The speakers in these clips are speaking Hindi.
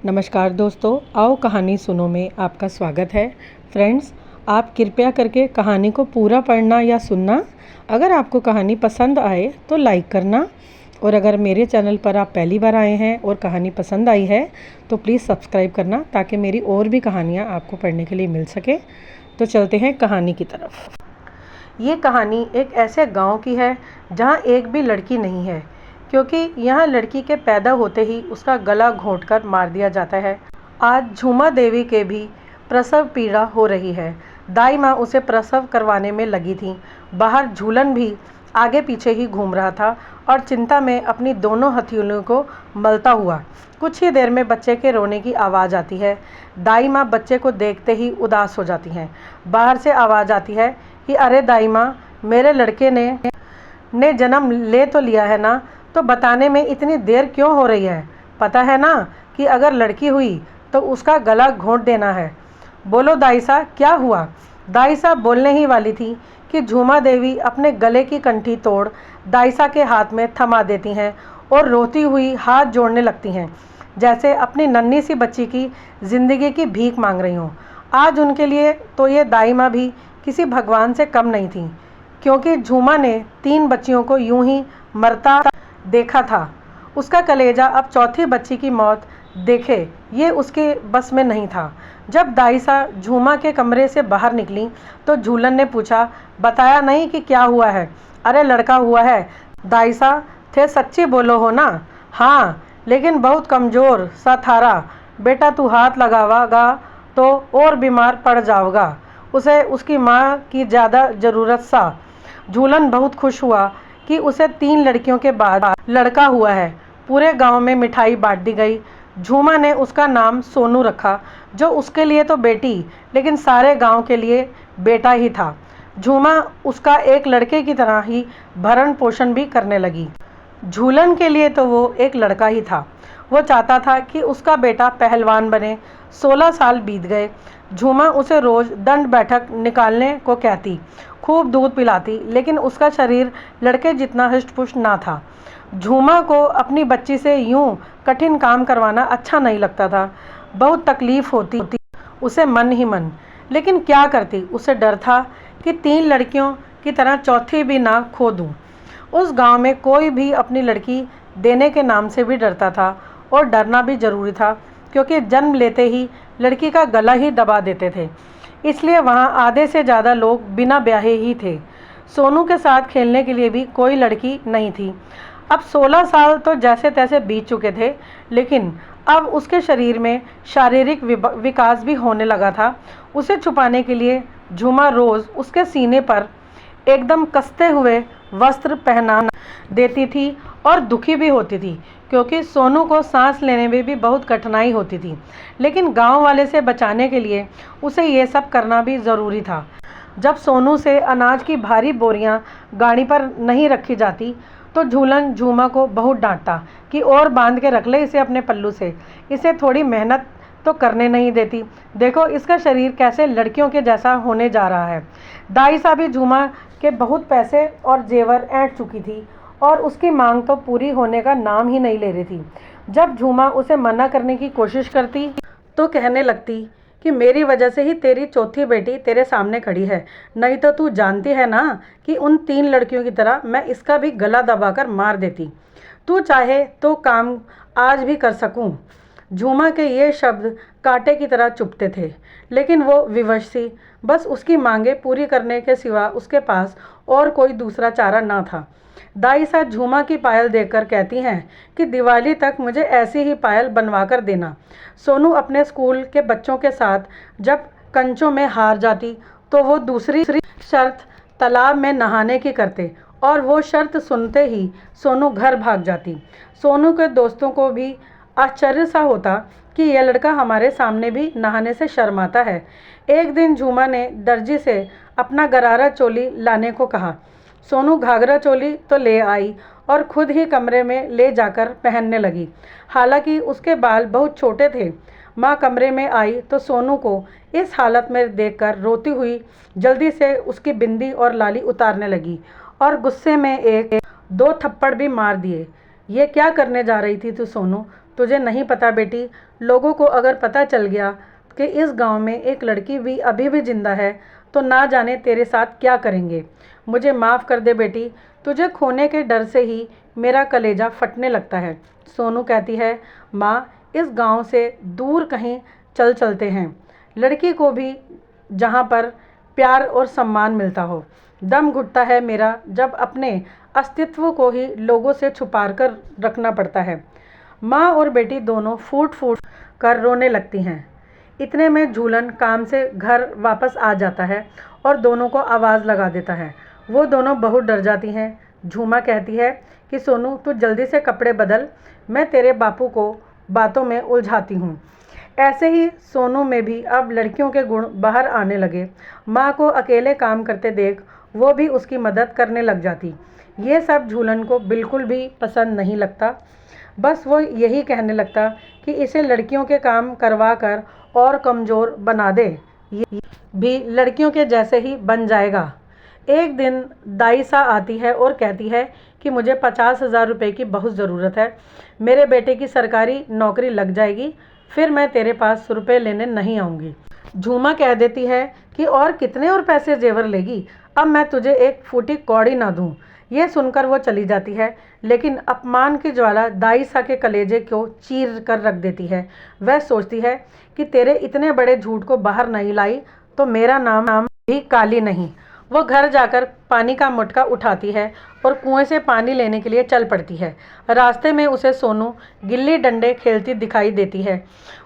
नमस्कार दोस्तों, आओ कहानी सुनो में आपका स्वागत है। फ्रेंड्स, आप कृपया करके कहानी को पूरा पढ़ना या सुनना। अगर आपको कहानी पसंद आए तो लाइक करना, और अगर मेरे चैनल पर आप पहली बार आए हैं और कहानी पसंद आई है तो प्लीज़ सब्सक्राइब करना, ताकि मेरी और भी कहानियाँ आपको पढ़ने के लिए मिल सके। तो चलते हैं कहानी की तरफ। ये कहानी एक ऐसे गांव की है जहाँ एक भी लड़की नहीं है, क्योंकि यहाँ लड़की के पैदा होते ही उसका गला घोंटकर मार दिया जाता है। आज झूमा देवी के भी प्रसव पीड़ा हो रही है। दाई माँ उसे प्रसव करवाने में लगी थी। बाहर झूलन भी आगे पीछे ही घूम रहा था और चिंता में अपनी दोनों हथेलियों को मलता हुआ। कुछ ही देर में बच्चे के रोने की आवाज़ आती है। दाई माँ बच्चे को देखते ही उदास हो जाती हैं। बाहर से आवाज़ आती है कि अरे दाई माँ, मेरे लड़के ने जन्म ले तो लिया है ना, तो बताने में इतनी देर क्यों हो रही है? पता है ना कि अगर लड़की हुई तो उसका गला घोंट देना है। बोलो दाईसा, क्या हुआ? दाईसा बोलने ही वाली थी कि झूमा देवी अपने गले की कंठी तोड़ दाईसा के हाथ में थमा देती हैं और रोती हुई हाथ जोड़ने लगती हैं, जैसे अपनी नन्ही सी बच्ची की ज़िंदगी की भीख मांग रही हों। आज उनके लिए तो ये दाई माँ भी किसी भगवान से कम नहीं थी, क्योंकि झूमा ने 3 बच्चियों को यूं ही मरता देखा था। उसका कलेजा अब चौथी बच्ची की मौत देखे ये उसके बस में नहीं था। जब दाईसा झूमा के कमरे से बाहर निकली तो झूलन ने पूछा, बताया नहीं कि क्या हुआ है? अरे लड़का हुआ है दाईसा, थे सच्ची बोलो हो ना? हाँ, लेकिन बहुत कमज़ोर सा थारा बेटा, तू हाथ लगावागा तो और बीमार पड़ जाओगा। उसे उसकी माँ की ज़्यादा ज़रूरत सा। झूलन बहुत खुश हुआ कि उसे 3 लड़कियों के बाद लड़का हुआ है। पूरे गांव में मिठाई बांट दी गई। झूमा ने उसका नाम सोनू रखा, जो उसके लिए तो बेटी लेकिन सारे गांव के लिए बेटा ही था। झूमा उसका एक लड़के की तरह ही भरण पोषण भी करने लगी। झूलन के लिए तो वो एक लड़का ही था। वो चाहता था कि उसका बेटा पहलवान बने। 16 साल बीत गए। झूमा उसे रोज़ दंड बैठक निकालने को कहती, खूब दूध पिलाती, लेकिन उसका शरीर लड़के जितना हृष्ट-पुष्ट ना था। झूमा को अपनी बच्ची से यूं कठिन काम करवाना अच्छा नहीं लगता था। बहुत तकलीफ़ होती उसे मन ही मन, लेकिन क्या करती? उसे डर था कि 3 लड़कियों की तरह चौथी भी ना खो दूँ। उस गांव में कोई भी अपनी लड़की देने के नाम से भी डरता था, और डरना भी ज़रूरी था, क्योंकि जन्म लेते ही लड़की का गला ही दबा देते थे। इसलिए वहाँ आधे से ज़्यादा लोग बिना ब्याहे ही थे। सोनू के साथ खेलने के लिए भी कोई लड़की नहीं थी। अब 16 साल तो जैसे तैसे बीत चुके थे, लेकिन अब उसके शरीर में शारीरिक विकास भी होने लगा था। उसे छुपाने के लिए झूमा रोज़ उसके सीने पर एकदम कसते हुए वस्त्र पहना देती थी, और दुखी भी होती थी, क्योंकि सोनू को सांस लेने में भी बहुत कठिनाई होती थी। लेकिन गांव वाले से बचाने के लिए उसे ये सब करना भी ज़रूरी था। जब सोनू से अनाज की भारी बोरियां गाड़ी पर नहीं रखी जाती तो झूलन झूमा को बहुत डांटता कि और बांध के रख ले इसे अपने पल्लू से, इसे थोड़ी मेहनत तो करने नहीं देती। देखो इसका शरीर कैसे लड़कियों के जैसा होने जा रहा है। दाई सा भी झूमा के बहुत पैसे और जेवर ऐंठ चुकी थी, और उसकी मांग तो पूरी होने का नाम ही नहीं ले रही थी। जब झूमा उसे मना करने की कोशिश करती तो कहने लगती कि मेरी वजह से ही तेरी चौथी बेटी तेरे सामने खड़ी है, नहीं तो तू जानती है ना कि उन 3 लड़कियों की तरह मैं इसका भी गला दबाकर मार देती। तू चाहे तो काम आज भी कर सकूं। झूमा के ये शब्द कांटे की तरह चुभते थे, लेकिन वो विवश थी। बस उसकी मांगें पूरी करने के सिवा उसके पास और कोई दूसरा चारा ना था। दाई सा झूमा की पायल देखकर कहती हैं कि दिवाली तक मुझे ऐसी ही पायल बनवा कर देना। सोनू अपने स्कूल के बच्चों के साथ जब कंचों में हार जाती तो वो दूसरी शर्त तालाब में नहाने की करते, और वो शर्त सुनते ही सोनू घर भाग जाती। सोनू के दोस्तों को भी आश्चर्य सा होता कि यह लड़का हमारे सामने भी नहाने से शर्माता है। एक दिन झूमा ने दर्जी से अपना गरारा चोली लाने को कहा। सोनू घाघरा चोली तो ले आई और खुद ही कमरे में ले जाकर पहनने लगी। हालांकि उसके बाल बहुत छोटे थे। माँ कमरे में आई तो सोनू को इस हालत में देखकर रोती हुई जल्दी से उसकी बिंदी और लाली उतारने लगी, और गुस्से में 1-2 थप्पड़ भी मार दिए। ये क्या करने जा रही थी तू सोनू? तुझे नहीं पता बेटी, लोगों को अगर पता चल गया कि इस गांव में एक लड़की भी अभी भी जिंदा है तो ना जाने तेरे साथ क्या करेंगे। मुझे माफ़ कर दे बेटी, तुझे खोने के डर से ही मेरा कलेजा फटने लगता है। सोनू कहती है, माँ इस गांव से दूर कहीं चल चलते हैं, लड़की को भी जहाँ पर प्यार और सम्मान मिलता हो। दम घुटता है मेरा जब अपने अस्तित्व को ही लोगों से छुपा कर रखना पड़ता है। माँ और बेटी दोनों फूट फूट कर रोने लगती हैं। इतने में झूलन काम से घर वापस आ जाता है और दोनों को आवाज़ लगा देता है। वो दोनों बहुत डर जाती हैं। झूमा कहती है कि सोनू तू जल्दी से कपड़े बदल, मैं तेरे बापू को बातों में उलझाती हूँ। ऐसे ही सोनू में भी अब लड़कियों के गुण बाहर आने लगे। माँ को अकेले काम करते देख वो भी उसकी मदद करने लग जाती। ये सब झूलन को बिल्कुल भी पसंद नहीं लगता। बस वो यही कहने लगता कि इसे लड़कियों के काम करवा कर और कमज़ोर बना दे, ये भी लड़कियों के जैसे ही बन जाएगा। एक दिन दाई सा आती है और कहती है कि मुझे 50,000 रुपये की बहुत ज़रूरत है। मेरे बेटे की सरकारी नौकरी लग जाएगी, फिर मैं तेरे पास रुपए लेने नहीं आऊँगी। झूमा कह देती है कि और कितने और पैसे जेवर लेगी, अब मैं तुझे एक फूटी कौड़ी ना दूँ। ये सुनकर वो चली जाती है, लेकिन अपमान की ज्वाला दाई सा के कलेजे को चीर कर रख देती है। वह सोचती है कि तेरे इतने बड़े झूठ को बाहर नहीं लाई तो मेरा नाम भी काली नहीं। वो घर जाकर पानी का मटका उठाती है और कुएं से पानी लेने के लिए चल पड़ती है। रास्ते में उसे सोनू गिल्ली डंडे खेलती दिखाई देती है।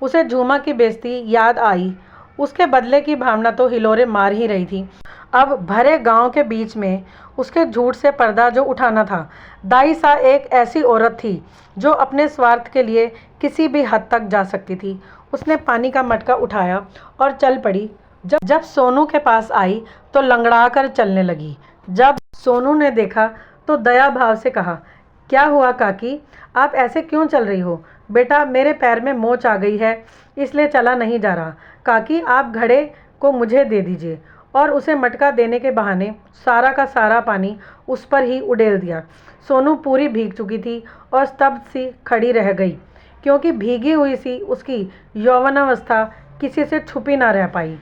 उसे झूमा की बेइज्जती याद आई। उसके बदले की भावना तो हिलोरे मार ही रही थी। अब भरे गांव के बीच में उसके झूठ से पर्दा जो उठाना था। दाई सा एक ऐसी औरत थी जो अपने स्वार्थ के लिए किसी भी हद तक जा सकती थी। उसने पानी का मटका उठाया और चल पड़ी। जब सोनू के पास आई तो लंगड़ा कर चलने लगी। जब सोनू ने देखा तो दया भाव से कहा, क्या हुआ काकी, आप ऐसे क्यों चल रही हो? बेटा मेरे पैर में मोच आ गई है, इसलिए चला नहीं जा रहा। काकी आप घड़े को मुझे दे दीजिए। और उसे मटका देने के बहाने सारा का सारा पानी उस पर ही उड़ेल दिया। सोनू पूरी भीग चुकी थी और स्तब्ध सी खड़ी रह गई, क्योंकि भीगी हुई सी उसकी यौवनावस्था किसी से छुपी ना रह पाई।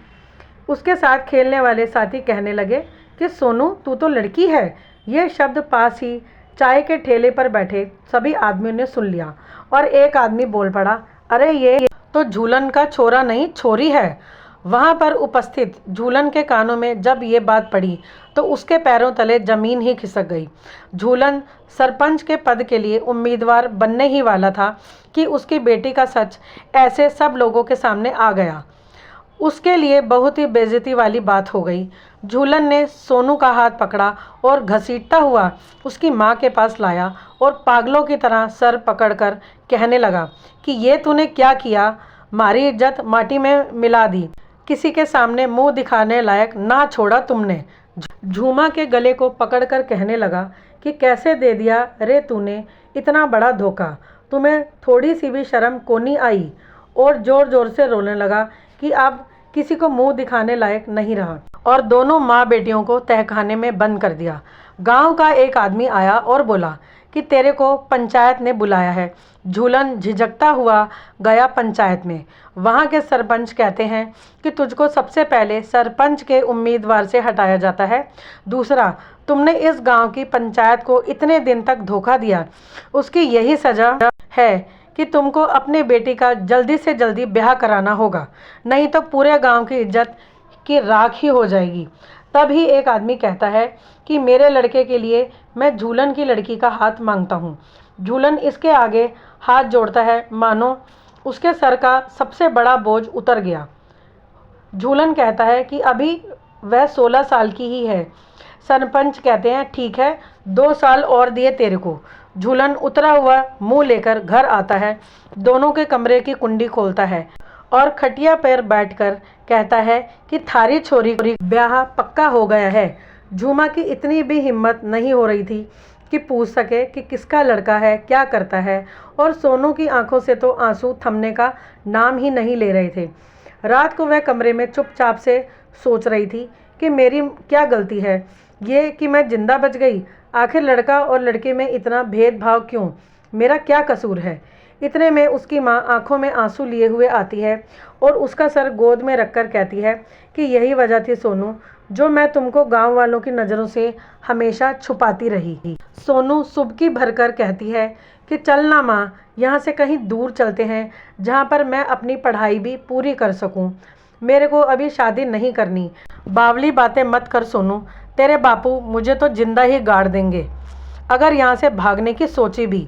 उसके साथ खेलने वाले साथी कहने लगे कि सोनू तू तो लड़की है। ये शब्द पास ही चाय के ठेले पर बैठे सभी आदमियों ने सुन लिया और एक आदमी बोल पड़ा, अरे ये तो झूलन का छोरा नहीं छोरी है। वहाँ पर उपस्थित झूलन के कानों में जब ये बात पड़ी तो उसके पैरों तले जमीन ही खिसक गई। झूलन सरपंच के पद के लिए उम्मीदवार बनने ही वाला था कि उसकी बेटी का सच ऐसे सब लोगों के सामने आ गया। उसके लिए बहुत ही बेइज्जती वाली बात हो गई। झूलन ने सोनू का हाथ पकड़ा और घसीटता हुआ उसकी माँ के पास लाया और पागलों की तरह सर पकड़कर कहने लगा कि ये तूने क्या किया, मारी इज्जत माटी में मिला दी, किसी के सामने मुंह दिखाने लायक ना छोड़ा तुमने। झूमा के गले को पकड़कर कहने लगा कि कैसे दे दिया रे तूने इतना बड़ा धोखा, तुम्हें थोड़ी सी भी शर्म को नहीं आई। और ज़ोर ज़ोर से रोने लगा कि अब किसी को मुंह दिखाने लायक नहीं रहा और दोनों माँ बेटियों को तहखाने में बंद कर दिया। गांव का एक आदमी आया और बोला कि तेरे को पंचायत ने बुलाया है। झूलन झिझकता हुआ गया पंचायत में। वहाँ के सरपंच कहते हैं कि तुझको सबसे पहले सरपंच के उम्मीदवार से हटाया जाता है। दूसरा, तुमने इस गांव की पंचायत को इतने दिन तक धोखा दिया, उसकी यही सज़ा है कि तुमको अपने बेटी का जल्दी से जल्दी ब्याह कराना होगा, नहीं तो पूरे गांव की इज्जत की राख ही हो जाएगी। तभी एक आदमी कहता है कि मेरे लड़के के लिए मैं झूलन की लड़की का हाथ मांगता हूँ। झूलन इसके आगे हाथ जोड़ता है, मानो उसके सर का सबसे बड़ा बोझ उतर गया। झूलन कहता है कि अभी वह 16 साल की ही है। सरपंच कहते हैं ठीक है, 2 साल और दिए तेरे को। झूलन उतरा हुआ मुंह लेकर घर आता है, दोनों के कमरे की कुंडी खोलता है और खटिया पर बैठकर कहता है कि थारी छोरी ब्याह पक्का हो गया है। झूमा की इतनी भी हिम्मत नहीं हो रही थी कि पूछ सके कि किसका लड़का है, क्या करता है, और सोनू की आंखों से तो आंसू थमने का नाम ही नहीं ले रहे थे। रात को वह कमरे में चुपचाप से सोच रही थी कि मेरी क्या गलती है, ये कि मैं जिंदा बच गई। आखिर लड़का और लड़के में इतना भेदभाव क्यों, मेरा क्या कसूर है। इतने में उसकी माँ आंखों में आंसू लिए हुए आती है और उसका सर गोद में रखकर कहती है कि यही वजह थी सोनू, जो मैं तुमको गांव वालों की नज़रों से हमेशा छुपाती रही। सोनू सुबकी भरकर कहती है कि चल ना माँ, यहाँ से कहीं दूर चलते हैं जहाँ पर मैं अपनी पढ़ाई भी पूरी कर सकूँ। मेरे को अभी शादी नहीं करनी। बावली बातें मत कर सोनू, तेरे बापू मुझे तो जिंदा ही गाड़ देंगे अगर यहाँ से भागने की सोची भी,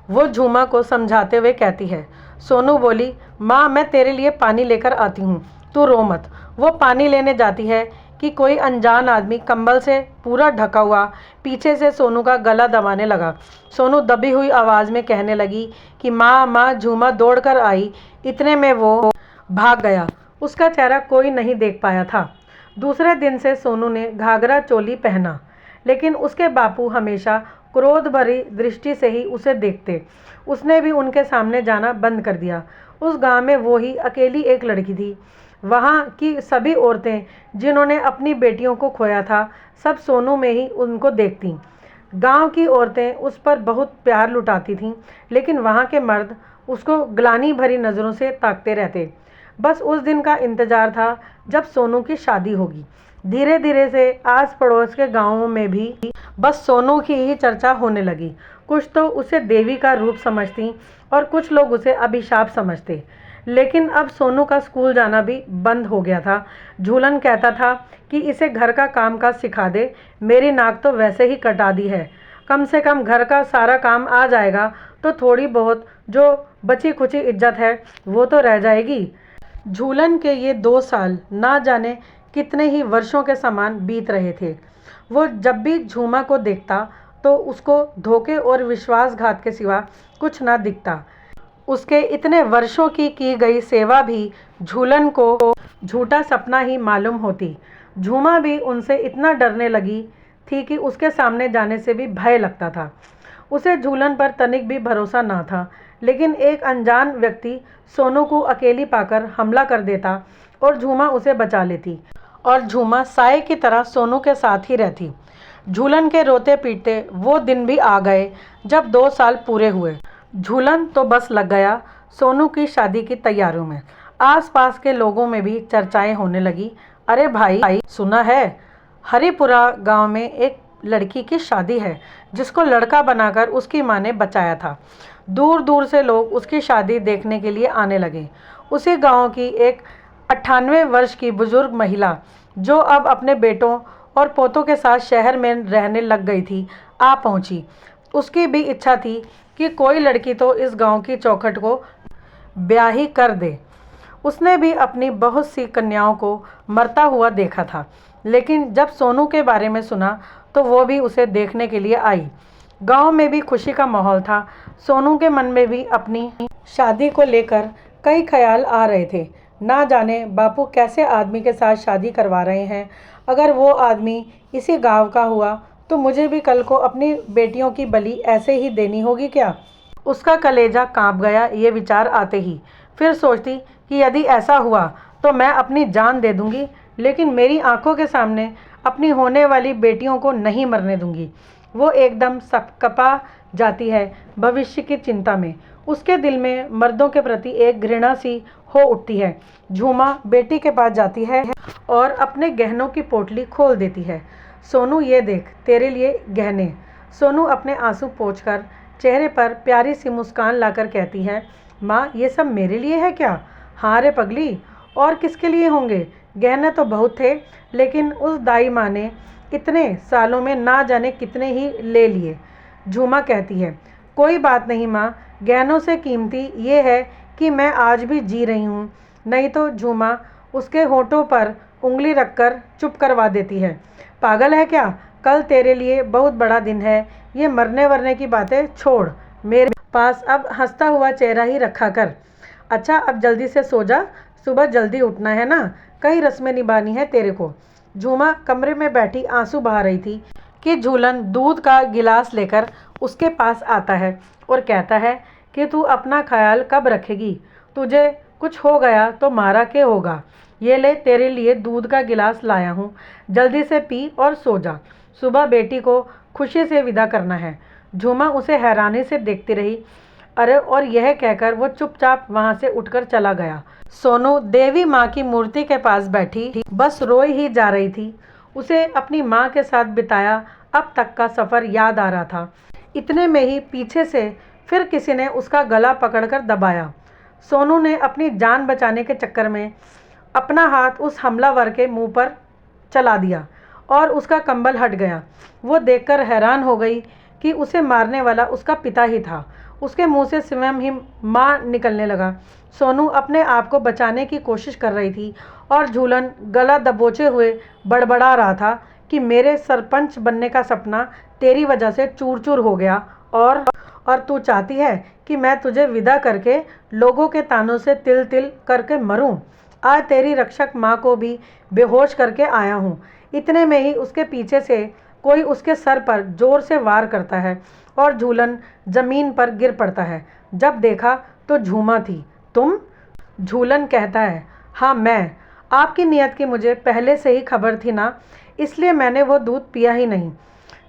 वो झूमा को समझाते हुए कहती है। सोनू बोली, माँ मैं तेरे लिए पानी लेकर आती हूँ, तू रो मत। वो पानी लेने जाती है कि कोई अनजान आदमी कंबल से पूरा ढका हुआ पीछे से सोनू का गला दबाने लगा। सोनू दबी हुई आवाज़ में कहने लगी कि माँ माँ। झूमा दौड़ कर आई। इतने में वो भाग गया। उसका चेहरा कोई नहीं देख पाया था। दूसरे दिन से सोनू ने घाघरा चोली पहना, लेकिन उसके बापू हमेशा क्रोध भरी दृष्टि से ही उसे देखते। उसने भी उनके सामने जाना बंद कर दिया। उस गांव में वो ही अकेली एक लड़की थी। वहाँ की सभी औरतें जिन्होंने अपनी बेटियों को खोया था, सब सोनू में ही उनको देखती। गांव की औरतें उस पर बहुत प्यार लुटाती थीं, लेकिन वहाँ के मर्द उसको ग्लानि भरी नज़रों से ताकते रहते। बस उस दिन का इंतज़ार था जब सोनू की शादी होगी। धीरे धीरे से आस पड़ोस के गांवों में भी बस सोनू की ही चर्चा होने लगी। कुछ तो उसे देवी का रूप समझती और कुछ लोग उसे अभिशाप समझते। लेकिन अब सोनू का स्कूल जाना भी बंद हो गया था। झूलन कहता था कि इसे घर का काम काज सिखा दे, मेरी नाक तो वैसे ही कटा दी है, कम से कम घर का सारा काम आ जाएगा तो थोड़ी बहुत जो बची खुची इज्जत है वो तो रह जाएगी। झूलन के ये 2 साल ना जाने कितने ही वर्षों के समान बीत रहे थे। वो जब भी झूमा को देखता तो उसको धोखे और विश्वासघात के सिवा कुछ ना दिखता। उसके इतने वर्षों की गई सेवा भी झूलन को झूठा सपना ही मालूम होती। झूमा भी उनसे इतना डरने लगी थी कि उसके सामने जाने से भी भय लगता था। उसे झूलन पर तनिक भी भरोसा ना था। लेकिन एक अनजान व्यक्ति सोनू को अकेली पाकर हमला कर देता और झूमा उसे बचा लेती, और झूमा साए की तरह सोनू के साथ ही रहती। झूलन के रोते पीटते वो दिन भी आ गए जब 2 साल पूरे हुए। झूलन तो बस लग गया सोनू की शादी की तैयारियों में। आसपास के लोगों में भी चर्चाएं होने लगी। अरे भाई सुना है, हरिपुरा गांव में एक लड़की की शादी है जिसको लड़का बनाकर उसकी माँ ने बचाया था। दूर दूर से लोग उसकी शादी देखने के लिए आने लगे। उसी गांव की एक 98 वर्ष की बुजुर्ग महिला, जो अब अपने बेटों और पोतों के साथ शहर में रहने लग गई थी, आ पहुंची। उसकी भी इच्छा थी कि कोई लड़की तो इस गांव की चौखट को ब्याही कर दे। उसने भी अपनी बहुत सी कन्याओं को मरता हुआ देखा था, लेकिन जब सोनू के बारे में सुना तो वो भी उसे देखने के लिए आई। गांव में भी खुशी का माहौल था। सोनू के मन में भी अपनी शादी को लेकर कई ख्याल आ रहे थे। ना जाने बापू कैसे आदमी के साथ शादी करवा रहे हैं। अगर वो आदमी इसी गांव का हुआ तो मुझे भी कल को अपनी बेटियों की बलि ऐसे ही देनी होगी क्या? उसका कलेजा कांप गया ये विचार आते ही। फिर सोचती कि यदि ऐसा हुआ तो मैं अपनी जान दे दूंगी, लेकिन मेरी आंखों के सामने अपनी होने वाली बेटियों को नहीं मरने दूंगी। वो एकदम सकपा जाती है भविष्य की चिंता में। उसके दिल में मर्दों के प्रति एक घृणा सी हो उठती है। झूमा बेटी के पास जाती है और अपने गहनों की पोटली खोल देती है। सोनू ये देख, तेरे लिए गहने। सोनू अपने आंसू पोंछकर चेहरे पर प्यारी सी मुस्कान लाकर कहती है, माँ ये सब मेरे लिए है क्या? हाँ रे पगली, और किसके लिए होंगे? गहने तो बहुत थे, लेकिन उस दाई माँ ने इतने सालों में ना जाने कितने ही ले लिए। झूमा कहती है, कोई बात नहीं माँ, गहनों से कीमती ये है कि मैं आज भी जी रही हूँ। नहीं तो झूमा उसके होठों पर उंगली रखकर चुप करवा देती है। पागल है क्या? कल तेरे लिए बहुत बड़ा दिन है। ये मरने वरने की बातें छोड़, मेरे पास अब हंसता हुआ चेहरा ही रखा कर। अच्छा अब जल्दी से सो जा, सुबह जल्दी उठना है ना, कई रस्में निभानी है तेरे को। झूमा कमरे में बैठी आंसू बहा रही थी कि झूलन दूध का गिलास लेकर उसके पास आता है और कहता है कि तू अपना ख्याल कब रखेगी? तुझे कुछ हो गया तो मारा के होगा। ये ले तेरे लिए दूध का गिलास लाया हूँ, जल्दी से पी और सो जा। सुबह बेटी को खुशी से विदा करना है। झूमा उसे हैरानी से देखती रही। अरे और यह कहकर वो चुपचाप वहाँ से उठकर चला गया। सोनू देवी माँ की मूर्ति के पास बैठी बस रोई ही जा रही थी। उसे अपनी माँ के साथ बिताया अब तक का सफ़र याद आ रहा था। इतने में ही पीछे से फिर किसी ने उसका गला पकड़कर दबाया। सोनू ने अपनी जान बचाने के चक्कर में अपना हाथ उस हमलावर के मुंह पर चला दिया और उसका कंबल हट गया। वो देखकर हैरान हो गई कि उसे मारने वाला उसका पिता ही था। उसके मुंह से स्वयं ही माँ निकलने लगा। सोनू अपने आप को बचाने की कोशिश कर रही थी और झूलन गला दबोचे हुए बड़बड़ा रहा था कि मेरे सरपंच बनने का सपना तेरी वजह से चूर चूर हो गया और तू चाहती है कि मैं तुझे विदा करके लोगों के तानों से तिल तिल करके मरूं। आज तेरी रक्षक माँ को भी बेहोश करके आया हूँ। इतने में ही उसके पीछे से कोई उसके सर पर जोर से वार करता है और झूलन जमीन पर गिर पड़ता है। जब देखा तो झूमा थी। तुम? झूलन कहता है, हाँ मैं। आपकी नीयत की मुझे पहले से ही खबर थी ना, इसलिए मैंने वो दूध पिया ही नहीं।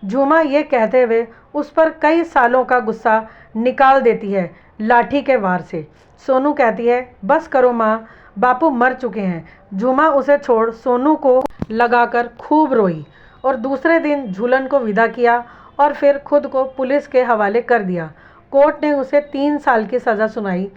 झूमा ये कहते हुए उस पर कई सालों का गुस्सा निकाल देती है लाठी के वार से। सोनू कहती है, बस करो माँ, बापू मर चुके हैं। झूमा उसे छोड़ सोनू को लगाकर खूब रोई और दूसरे दिन झूलन को विदा किया और फिर खुद को पुलिस के हवाले कर दिया। कोर्ट ने उसे 3 साल की सज़ा सुनाई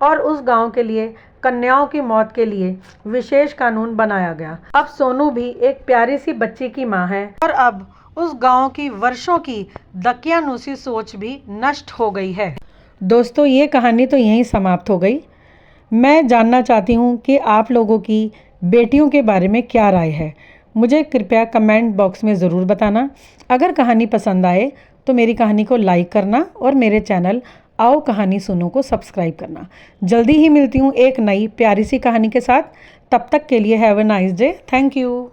और उस गांव के लिए कन्याओं की मौत के लिए विशेष कानून बनाया गया। अब सोनू भी एक प्यारी सी बच्ची की माँ है और अब उस गांव की वर्षों की दकियानूसी सोच भी नष्ट हो गई है। दोस्तों, ये कहानी तो यहीं समाप्त हो गई। मैं जानना चाहती हूँ कि आप लोगों की बेटियों के बारे में क्या राय है। मुझे कृपया कमेंट बॉक्स में ज़रूर बताना। अगर कहानी पसंद आए तो मेरी कहानी को लाइक करना और मेरे चैनल आओ कहानी सुनो को सब्सक्राइब करना। जल्दी ही मिलती हूँ एक नई प्यारी सी कहानी के साथ। तब तक के लिए have a nice day. Thank you.